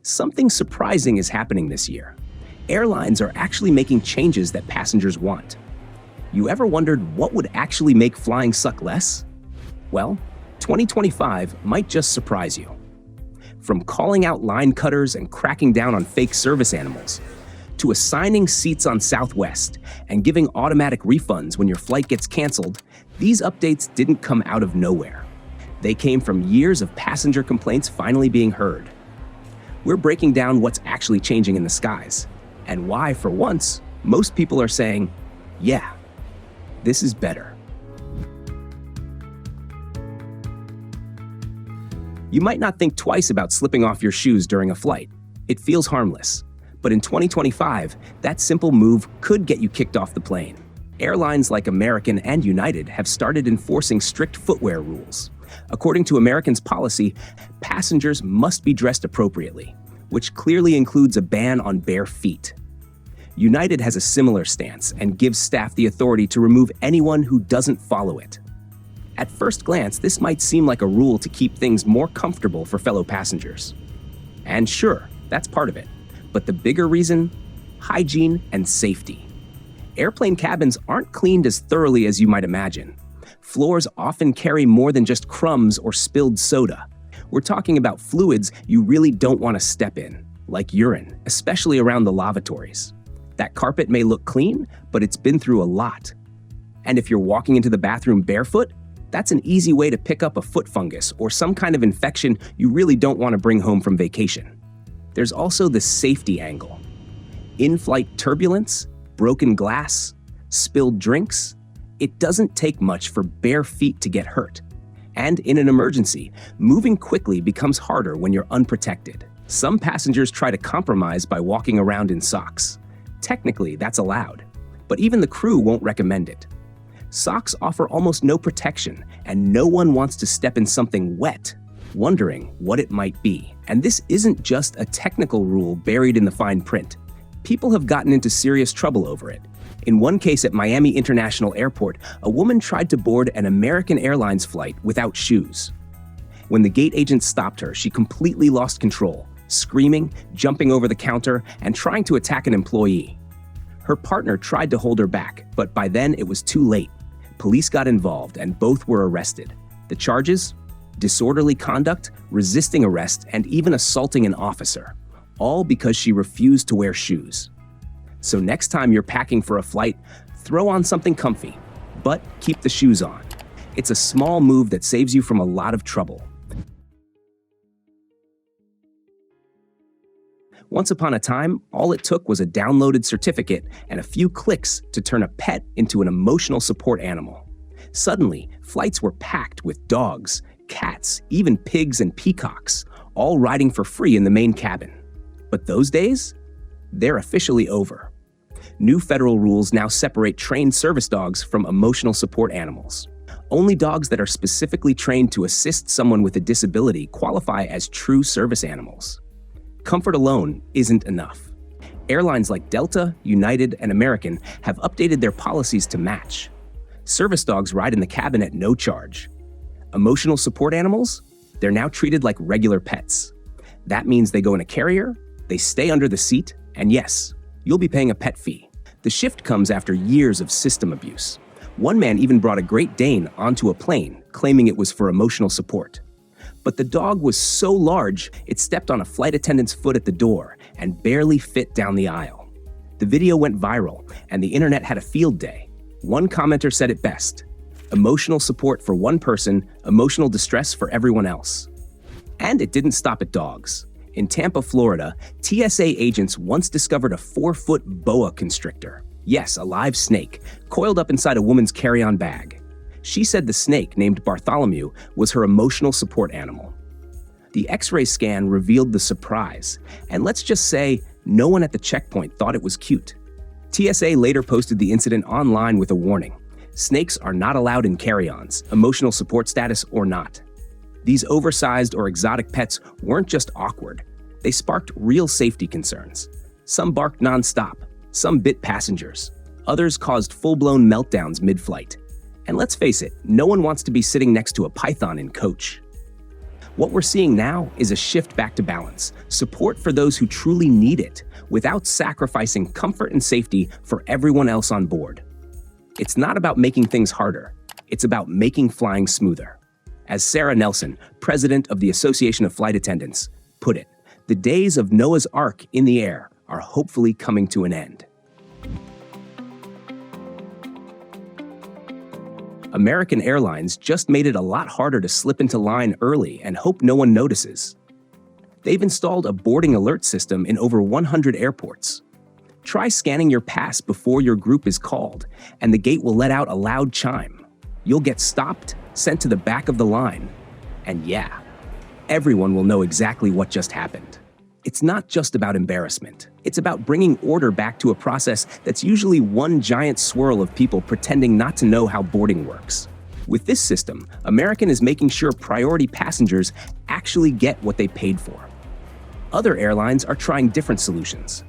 Something surprising is happening this year. Airlines are actually making changes that passengers want. You ever wondered what would actually make flying suck less? Well, 2025 might just surprise you. From calling out line cutters and cracking down on fake service animals, to assigning seats on Southwest and giving automatic refunds when your flight gets canceled, these updates didn't come out of nowhere. They came from years of passenger complaints finally being heard. We're breaking down what's actually changing in the skies, and why, for once, most people are saying, yeah, this is better. You might not think twice about slipping off your shoes during a flight. It feels harmless. But in 2025, that simple move could get you kicked off the plane. Airlines like American and United have started enforcing strict footwear rules. According to American's policy, passengers must be dressed appropriately, which clearly includes a ban on bare feet. United has a similar stance and gives staff the authority to remove anyone who doesn't follow it. At first glance, this might seem like a rule to keep things more comfortable for fellow passengers. And sure, that's part of it. But the bigger reason? Hygiene and safety. Airplane cabins aren't cleaned as thoroughly as you might imagine. Floors often carry more than just crumbs or spilled soda. We're talking about fluids you really don't want to step in, like urine, especially around the lavatories. That carpet may look clean, but it's been through a lot. And if you're walking into the bathroom barefoot, that's an easy way to pick up a foot fungus or some kind of infection you really don't want to bring home from vacation. There's also the safety angle. In-flight turbulence, broken glass, spilled drinks. It doesn't take much for bare feet to get hurt. And in an emergency, moving quickly becomes harder when you're unprotected. Some passengers try to compromise by walking around in socks. Technically, that's allowed, but even the crew won't recommend it. Socks offer almost no protection, and no one wants to step in something wet, wondering what it might be. And this isn't just a technical rule buried in the fine print. People have gotten into serious trouble over it. In one case at Miami International Airport, a woman tried to board an American Airlines flight without shoes. When the gate agent stopped her, she completely lost control, screaming, jumping over the counter, and trying to attack an employee. Her partner tried to hold her back, but by then it was too late. Police got involved and both were arrested. The charges? Disorderly conduct, resisting arrest, and even assaulting an officer, all because she refused to wear shoes. So next time you're packing for a flight, throw on something comfy, but keep the shoes on. It's a small move that saves you from a lot of trouble. Once upon a time, all it took was a downloaded certificate and a few clicks to turn a pet into an emotional support animal. Suddenly, flights were packed with dogs, cats, even pigs and peacocks, all riding for free in the main cabin. But those days? They're officially over. New federal rules now separate trained service dogs from emotional support animals. Only dogs that are specifically trained to assist someone with a disability qualify as true service animals. Comfort alone isn't enough. Airlines like Delta, United, and American have updated their policies to match. Service dogs ride in the cabin at no charge. Emotional support animals? They're now treated like regular pets. That means they go in a carrier, they stay under the seat, and yes, you'll be paying a pet fee. The shift comes after years of system abuse. One man even brought a Great Dane onto a plane, claiming it was for emotional support. But the dog was so large, it stepped on a flight attendant's foot at the door and barely fit down the aisle. The video went viral, and the internet had a field day. One commenter said it best: emotional support for one person, emotional distress for everyone else. And it didn't stop at dogs. In Tampa, Florida, TSA agents once discovered a 4-foot boa constrictor. Yes, a live snake, coiled up inside a woman's carry-on bag. She said the snake, named Bartholomew, was her emotional support animal. The X-ray scan revealed the surprise, and let's just say no one at the checkpoint thought it was cute. TSA later posted the incident online with a warning: snakes are not allowed in carry-ons, emotional support status or not. These oversized or exotic pets weren't just awkward, they sparked real safety concerns. Some barked non-stop, some bit passengers, others caused full-blown meltdowns mid-flight. And let's face it, no one wants to be sitting next to a python in coach. What we're seeing now is a shift back to balance, support for those who truly need it, without sacrificing comfort and safety for everyone else on board. It's not about making things harder, it's about making flying smoother. As Sarah Nelson, president of the Association of Flight Attendants, put it, the days of Noah's Ark in the air are hopefully coming to an end. American Airlines just made it a lot harder to slip into line early and hope no one notices. They've installed a boarding alert system in over 100 airports. Try scanning your pass before your group is called, and the gate will let out a loud chime. You'll get stopped, sent to the back of the line, and yeah, everyone will know exactly what just happened. It's not just about embarrassment. It's about bringing order back to a process that's usually one giant swirl of people pretending not to know how boarding works. With this system, American is making sure priority passengers actually get what they paid for. Other airlines are trying different solutions.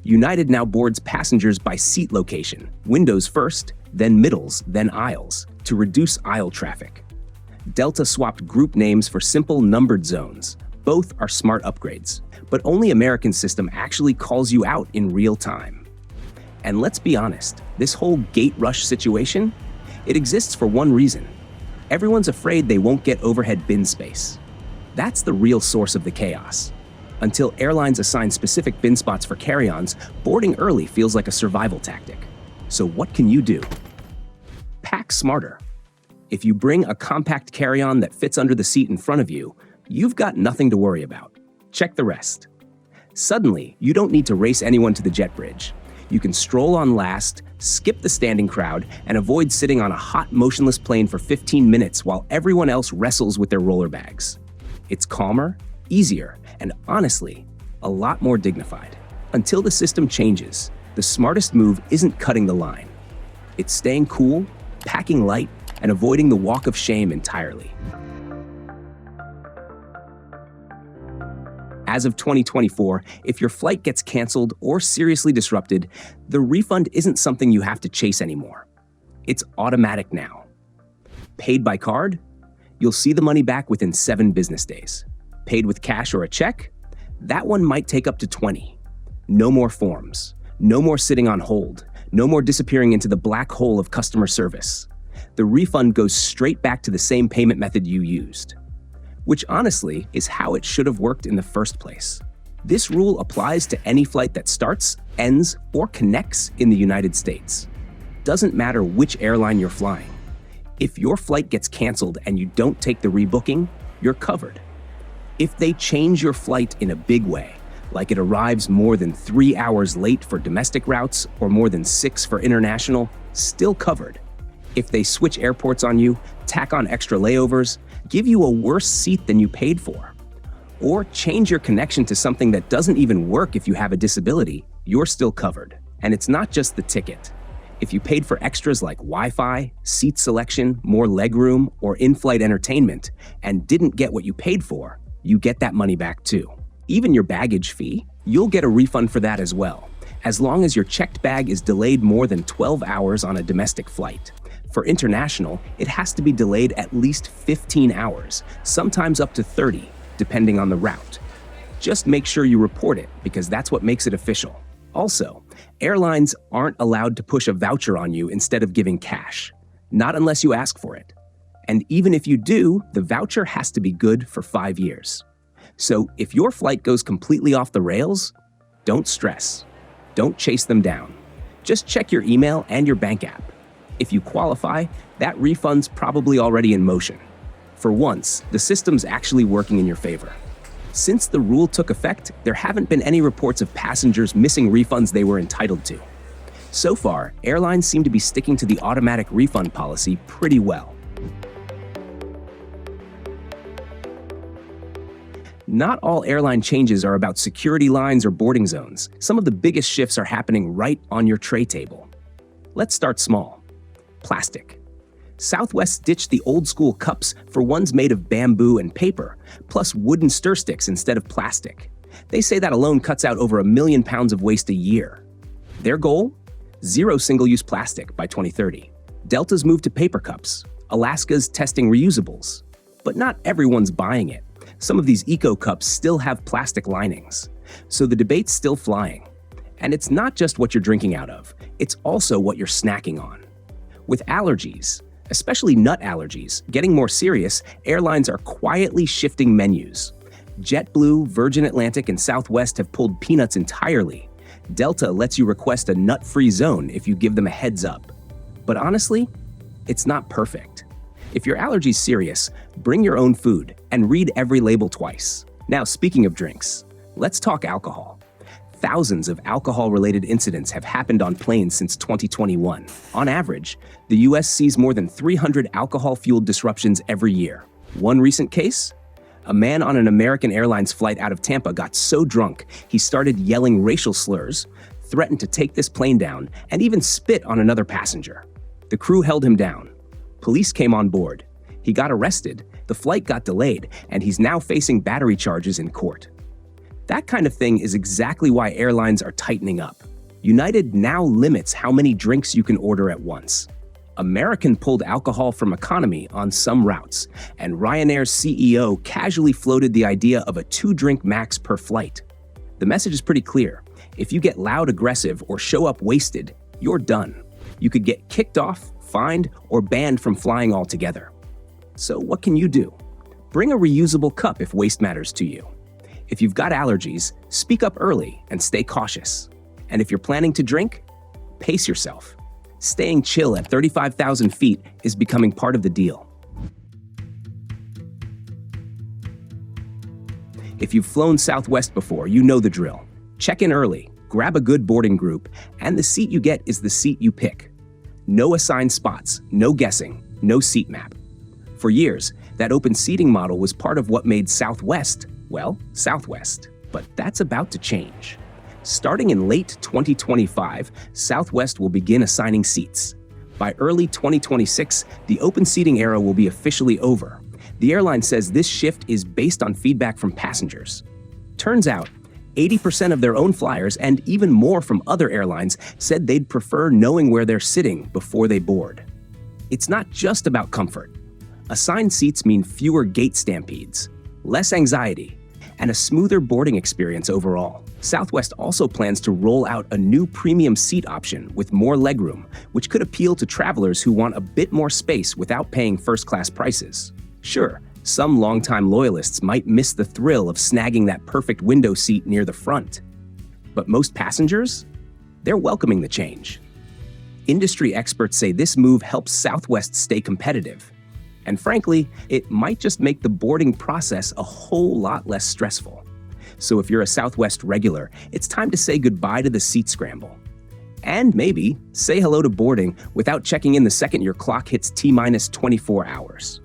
United now boards passengers by seat location, windows first, then middles, then aisles, to reduce aisle traffic. Delta swapped group names for simple numbered zones. Both are smart upgrades, but only American's system actually calls you out in real time. And let's be honest, this whole gate rush situation, it exists for one reason. Everyone's afraid they won't get overhead bin space. That's the real source of the chaos. Until airlines assign specific bin spots for carry-ons, boarding early feels like a survival tactic. So what can you do? Pack smarter. If you bring a compact carry-on that fits under the seat in front of you, you've got nothing to worry about. Check the rest. Suddenly, you don't need to race anyone to the jet bridge. You can stroll on last, skip the standing crowd, and avoid sitting on a hot, motionless plane for 15 minutes while everyone else wrestles with their roller bags. It's calmer, easier, and honestly, a lot more dignified. Until the system changes, the smartest move isn't cutting the line. It's staying cool, packing light, and avoiding the walk of shame entirely. As of 2024, if your flight gets canceled or seriously disrupted, the refund isn't something you have to chase anymore. It's automatic now. Paid by card? You'll see the money back within 7 business days. Paid with cash or a check? That one might take up to 20. No more forms. No more sitting on hold. No more disappearing into the black hole of customer service. The refund goes straight back to the same payment method you used. Which honestly is how it should have worked in the first place. This rule applies to any flight that starts, ends, or connects in the United States. Doesn't matter which airline you're flying. If your flight gets canceled and you don't take the rebooking, you're covered. If they change your flight in a big way, like it arrives more than 3 hours late for domestic routes or more than 6 for international, still covered. If they switch airports on you, tack on extra layovers, give you a worse seat than you paid for, or change your connection to something that doesn't even work if you have a disability, you're still covered. And it's not just the ticket. If you paid for extras like Wi-Fi, seat selection, more legroom, or in-flight entertainment, and didn't get what you paid for, you get that money back too. Even your baggage fee, you'll get a refund for that as well, as long as your checked bag is delayed more than 12 hours on a domestic flight. For international, it has to be delayed at least 15 hours, sometimes up to 30, depending on the route. Just make sure you report it, because that's what makes it official. Also, airlines aren't allowed to push a voucher on you instead of giving cash, not unless you ask for it. And even if you do, the voucher has to be good for 5 years. So if your flight goes completely off the rails, don't stress. Don't chase them down. Just check your email and your bank app. If you qualify, that refund's probably already in motion. For once, the system's actually working in your favor. Since the rule took effect, there haven't been any reports of passengers missing refunds they were entitled to. So far, airlines seem to be sticking to the automatic refund policy pretty well. Not all airline changes are about security lines or boarding zones. Some of the biggest shifts are happening right on your tray table. Let's start small. Plastic. Southwest ditched the old-school cups for ones made of bamboo and paper, plus wooden stir sticks instead of plastic. They say that alone cuts out over 1 million pounds of waste a year. Their goal? 0 single-use plastic by 2030. Delta's moved to paper cups. Alaska's testing reusables. But not everyone's buying it. Some of these eco cups still have plastic linings. So the debate's still flying. And it's not just what you're drinking out of, it's also what you're snacking on. With allergies, especially nut allergies, getting more serious, airlines are quietly shifting menus. JetBlue, Virgin Atlantic, and Southwest have pulled peanuts entirely. Delta lets you request a nut-free zone if you give them a heads up. But honestly, it's not perfect. If your allergy's serious, bring your own food and read every label twice. Now, speaking of drinks, let's talk alcohol. Thousands of alcohol-related incidents have happened on planes since 2021. On average, the US sees more than 300 alcohol-fueled disruptions every year. One recent case? A man on an American Airlines flight out of Tampa got so drunk, he started yelling racial slurs, threatened to take this plane down, and even spit on another passenger. The crew held him down. Police came on board. He got arrested, the flight got delayed, and he's now facing battery charges in court. That kind of thing is exactly why airlines are tightening up. United now limits how many drinks you can order at once. American pulled alcohol from economy on some routes, and Ryanair's CEO casually floated the idea of a 2-drink max per flight. The message is pretty clear. If you get loud, aggressive, or show up wasted, you're done. You could get kicked off, fined, or banned from flying altogether. So what can you do? Bring a reusable cup if waste matters to you. If you've got allergies, speak up early and stay cautious. And if you're planning to drink, pace yourself. Staying chill at 35,000 feet is becoming part of the deal. If you've flown Southwest before, you know the drill. Check in early, grab a good boarding group, and the seat you get is the seat you pick. No assigned spots, no guessing, no seat map. For years, that open seating model was part of what made Southwest, well, Southwest. But that's about to change. Starting in late 2025, Southwest will begin assigning seats. By early 2026, the open seating era will be officially over. The airline says this shift is based on feedback from passengers. Turns out, 80% of their own flyers and even more from other airlines said they'd prefer knowing where they're sitting before they board. It's not just about comfort. Assigned seats mean fewer gate stampedes, less anxiety, and a smoother boarding experience overall. Southwest also plans to roll out a new premium seat option with more legroom, which could appeal to travelers who want a bit more space without paying first-class prices. Sure, some longtime loyalists might miss the thrill of snagging that perfect window seat near the front. But most passengers? They're welcoming the change. Industry experts say this move helps Southwest stay competitive. And frankly, it might just make the boarding process a whole lot less stressful. So if you're a Southwest regular, it's time to say goodbye to the seat scramble. And maybe say hello to boarding without checking in the second your clock hits T-minus 24 hours.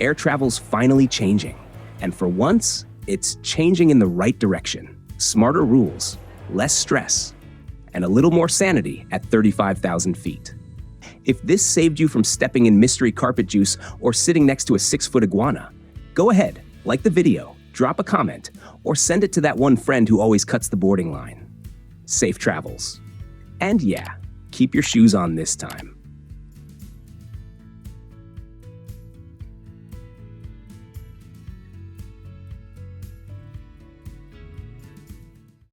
Air travel's finally changing. And for once, it's changing in the right direction. Smarter rules, less stress, and a little more sanity at 35,000 feet. If this saved you from stepping in mystery carpet juice or sitting next to a 6-foot iguana, go ahead, like the video, drop a comment, or send it to that one friend who always cuts the boarding line. Safe travels. And yeah, keep your shoes on this time.